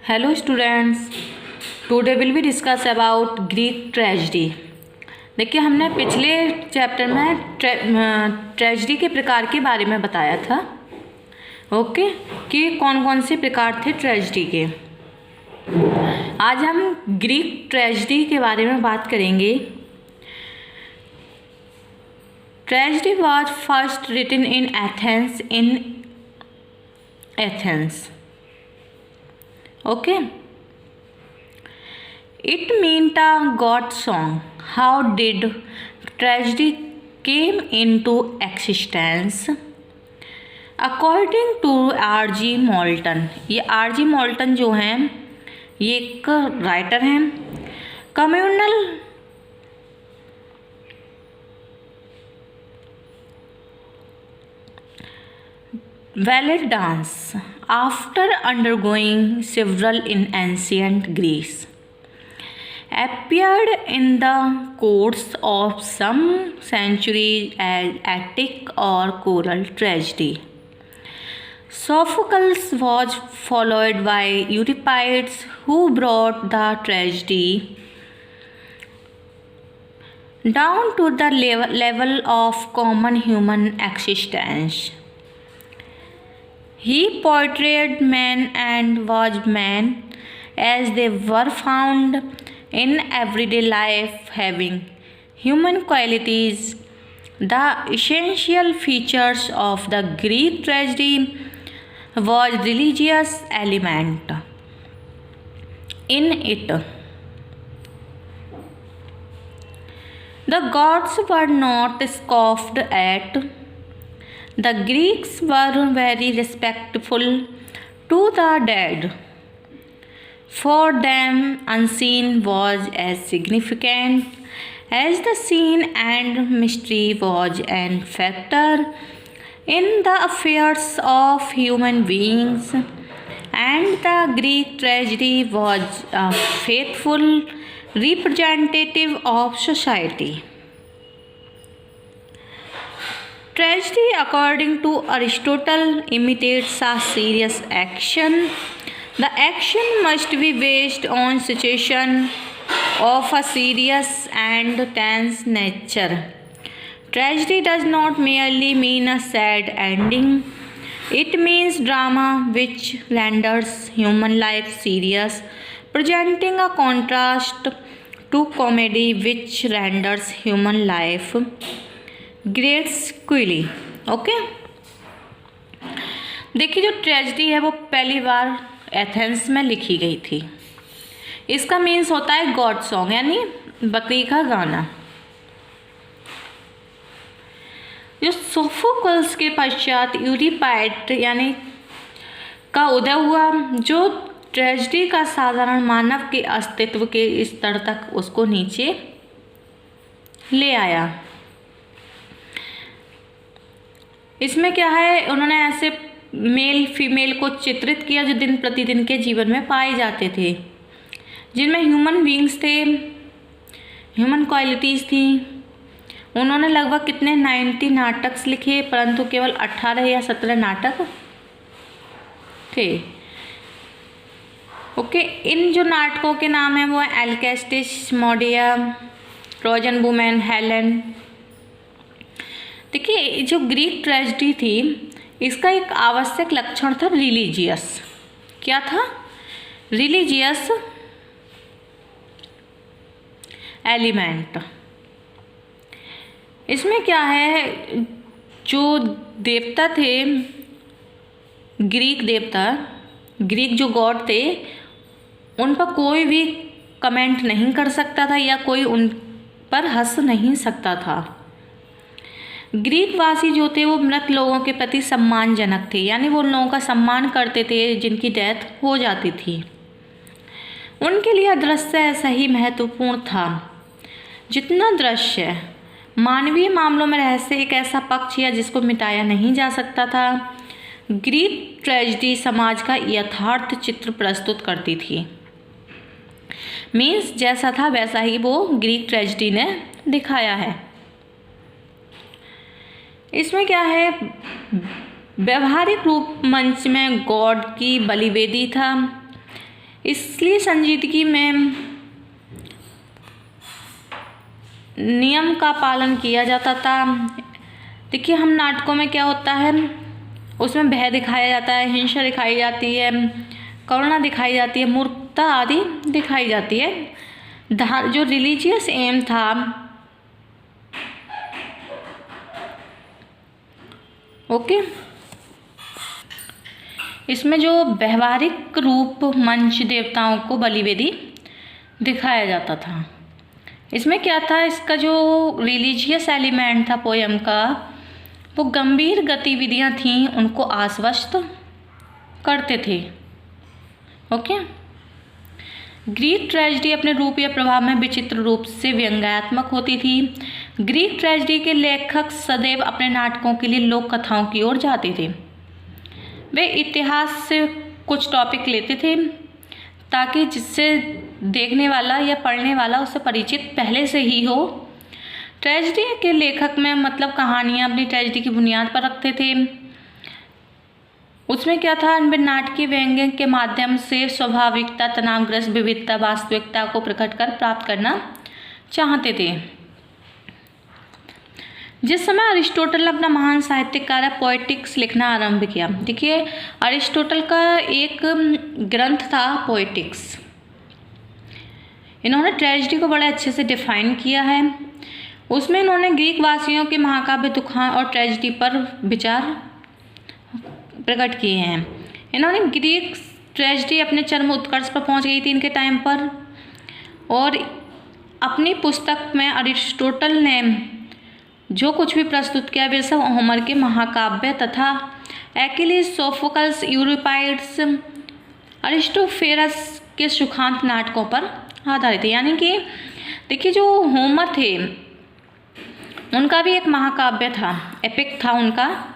Hello students, today will we discuss about Greek tragedy। देखिए हमने पिछले चैप्टर में ट्रेजेडी के प्रकार के बारे में बताया था। ओके कि कौन कौन से प्रकार थे ट्रेजेडी के। आज हम ग्रीक ट्रेजेडी के बारे में बात करेंगे। Tragedy was first written in Athens. Okay, it meant a god song. How did tragedy came into existence? According to R.G. Moulton, ये R.G. Moulton जो हैं ये एक राइटर हैं। Communal ballet dance, after undergoing several in ancient Greece, appeared in the course of some centuries as Attic or choral tragedy. Sophocles was followed by Euripides, who brought the tragedy down to the level of common human existence. He portrayed man and was man as they were found in everyday life, having human qualities. The essential features of the Greek tragedy was religious element in it. The gods were not scoffed at. The Greeks were very respectful to the dead. For them, unseen was as significant as the seen, and mystery was an factor in the affairs of human beings. And the Greek tragedy was a faithful representative of society. Tragedy, according to Aristotle, imitates a serious action. The action must be based on situation of a serious and tense nature. Tragedy does not merely mean a sad ending. It means drama which renders human life serious, presenting a contrast to comedy which renders human life grotesquely. Okay, देखिए जो tragedy है वो पहली बार Athens में लिखी गई थी। इसका मीन्स होता है गॉड सॉन्ग, यानी बकरी का गाना। जो सोफोक्लस के पश्चात यूरिपाइड यानी का उदय हुआ, जो ट्रेजेडी का साधारण मानव के अस्तित्व के स्तर तक उसको नीचे ले आया। इसमें क्या है, उन्होंने ऐसे मेल फीमेल को चित्रित किया जो दिन प्रतिदिन के जीवन में पाए जाते थे, जिनमें ह्यूमन बींग्स थे, ह्यूमन क्वालिटीज़ थी। उन्होंने लगभग कितने 90 नाटक लिखे, परंतु केवल 18 या 17 नाटक थे। ओके, इन जो नाटकों के नाम हैं वो है एल्केस्टिस, मोडिया, ट्रोजन वुमेन, हेलेन। देखिए जो ग्रीक ट्रेजेडी थी इसका एक आवश्यक लक्षण था रिलीजियस। क्या था? Religious element. इसमें क्या है, जो देवता थे, ग्रीक देवता, ग्रीक जो गॉड थे, उन पर कोई भी कमेंट नहीं कर सकता था या कोई उन पर हंस नहीं सकता था। ग्रीक वासी जो थे वो मृत लोगों के प्रति सम्मानजनक थे, यानी वो उन लोगों का सम्मान करते थे जिनकी डेथ हो जाती थी। उनके लिए दृश्य ऐसा ही महत्वपूर्ण था जितना दृश्य मानवीय मामलों में रहस्य एक ऐसा पक्ष है जिसको मिटाया नहीं जा सकता था। ग्रीक ट्रेजेडी समाज का यथार्थ चित्र प्रस्तुत करती थी। मीन्स जैसा था वैसा ही वो ग्रीक ट्रेजेडी ने दिखाया है। इसमें क्या है, व्यवहारिक रूप मंच में गॉड की बलिवेदी था। इसलिए संजीदगी में नियम का पालन किया जाता था। देखिए, हम नाटकों में क्या होता है, उसमें भय दिखाया जाता है, हिंसा दिखाई जाती है, करुणा दिखाई जाती है, मूर्खता आदि दिखाई जाती है। जो रिलीजियस एम था, ओके, इसमें जो व्यवहारिक रूप मंच देवताओं को बलिवेदी दिखाया जाता था। इसमें क्या था, इसका जो रिलीजियस एलिमेंट था पोयम का, वो गंभीर गतिविधियां थीं, उनको आश्वस्त करते थे। ओके। ग्रीक ट्रेजेडी अपने रूप या प्रभाव में विचित्र रूप से व्यंग्यात्मक होती थी। ग्रीक ट्रेजेडी के लेखक सदैव अपने नाटकों के लिए लोक कथाओं की ओर जाते थे। वे इतिहास से कुछ टॉपिक लेते थे ताकि जिससे देखने वाला या पढ़ने वाला उससे परिचित पहले से ही हो। ट्रेजेडी के लेखक में मतलब कहानियाँ अपनी ट्रेजेडी की बुनियाद पर रखते थे। उसमें क्या था, वे नाटकीय व्यंग्य के माध्यम से स्वाभाविकता, तनावग्रस्त विविधता, वास्तविकता को प्रकट कर प्राप्त करना चाहते थे। जिस समय अरिस्टोटल ने अपना महान साहित्यिक कार्य पोएटिक्स लिखना आरंभ किया। देखिए, अरिस्टोटल का एक ग्रंथ था पोएटिक्स। इन्होंने ट्रेजेडी को बड़े अच्छे से डिफाइन किया है। उसमें इन्होंने ग्रीक वासियों के महाकाव्य दुखान और ट्रेजेडी पर विचार प्रकट किए हैं। इन्होंने ग्रीक ट्रेजेडी अपने चरम उत्कर्ष पर पहुंच गई थी इनके टाइम पर, और अपनी पुस्तक में अरिस्टोटल ने जो कुछ भी प्रस्तुत किया वे सब होमर के महाकाव्य तथा एकिलीज, सोफोकल्स, यूरिपाइड्स, अरिस्टोफेरस के सुखांत नाटकों पर आधारित है। यानी कि देखिए, जो होमर थे उनका भी एक महाकाव्य था, एपिक था उनका।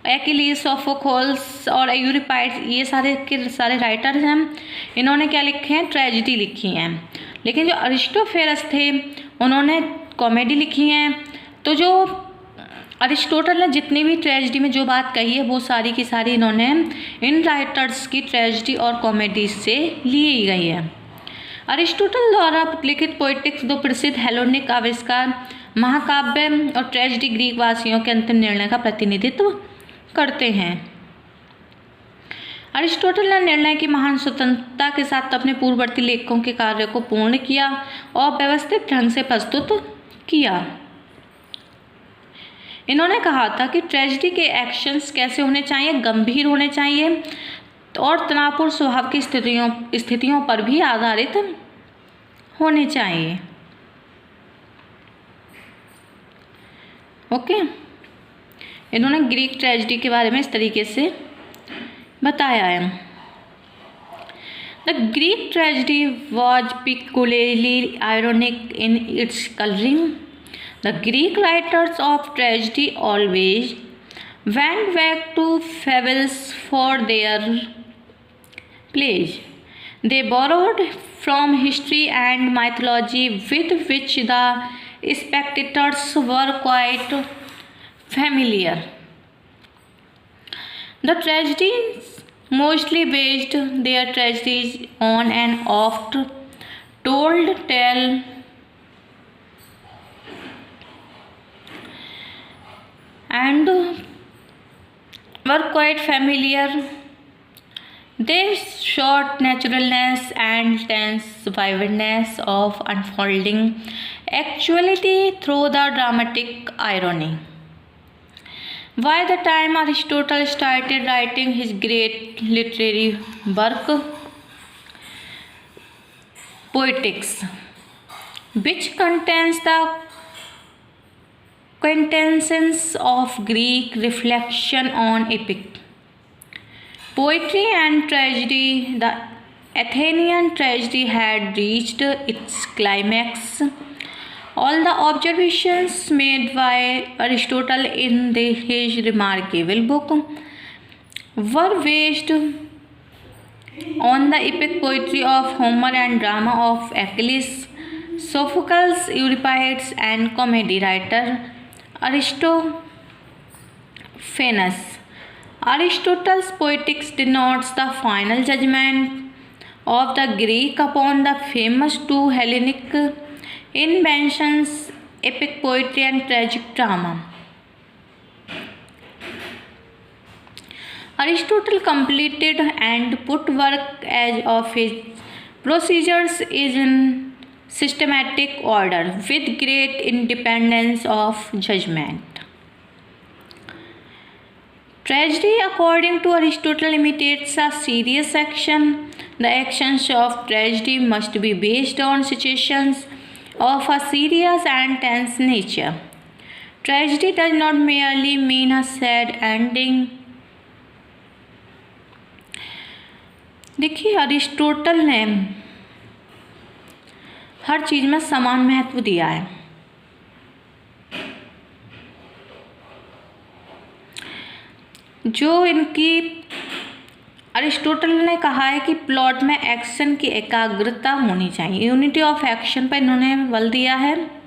एकिलीज, सोफोकल्स और यूरिपाइड्स, ये सारे के सारे राइटर्स हैं। इन्होंने क्या लिखे हैं, ट्रेजेडी लिखी हैं। लेकिन जो अरिस्टोफेरस थे उन्होंने कॉमेडी लिखी हैं। तो जो अरिस्टोटल ने जितनी भी ट्रेजेडी में जो बात कही है वो सारी की सारी इन्होंने इन राइटर्स की ट्रेजेडी और कॉमेडी से ली गई है। अरिस्टोटल द्वारा लिखित पोएटिक्स दो प्रसिद्ध हेलेनिक आविष्कार महाकाव्य और ट्रेजेडी ग्रीक वासियों के अंतिम निर्णय का प्रतिनिधित्व करते हैं। अरिस्टोटल ने निर्णय की महान स्वतंत्रता के साथ अपने पूर्ववर्ती लेखकों के कार्य को पूर्ण किया और व्यवस्थित ढंग से प्रस्तुत किया। इन्होंने कहा था कि ट्रेजेडी के एक्शंस कैसे होने चाहिए, गंभीर होने चाहिए और तनावपूर्ण स्वभाव की स्थितियों पर भी आधारित होने चाहिए। ओके। इन्होंने ग्रीक ट्रेजेडी के बारे में इस तरीके से बताया है। The Greek tragedy was peculiarly ironic in its colouring. The Greek writers of tragedy always went back to fables for their plays. They borrowed from history and mythology with which the spectators were quite familiar. The tragedies mostly based their tragedies on an oft-told tale and were quite familiar. They showed naturalness and tense vividness of unfolding actuality through the dramatic irony. By the time Aristotle started writing his great literary work, Poetics, which contains the quintessence of Greek reflection on epic poetry and tragedy, the Athenian tragedy had reached its climax. All the observations made by Aristotle in his remarkable book were based on the epic poetry of Homer and drama of Achilles, Sophocles, Euripides, and comedy writer Aristophanes. Aristotle's Poetics denotes the final judgment of the Greek upon the famous two Hellenic inventions, epic poetry and tragic drama. Aristotle completed and put work as of his procedures is in systematic order with great independence of judgment. Tragedy, according to Aristotle, imitates a serious action. The actions of tragedy must be based on situations of a serious and tense nature. Tragedy does not merely mean a sad ending. देखिए, Aristotle ने हर चीज़ में समान महत्व दिया है। जो इनकी Aristotle ने कहा है कि प्लॉट में एक्शन की एकाग्रता होनी चाहिए, यूनिटी ऑफ एक्शन पर इन्होंने बल दिया है।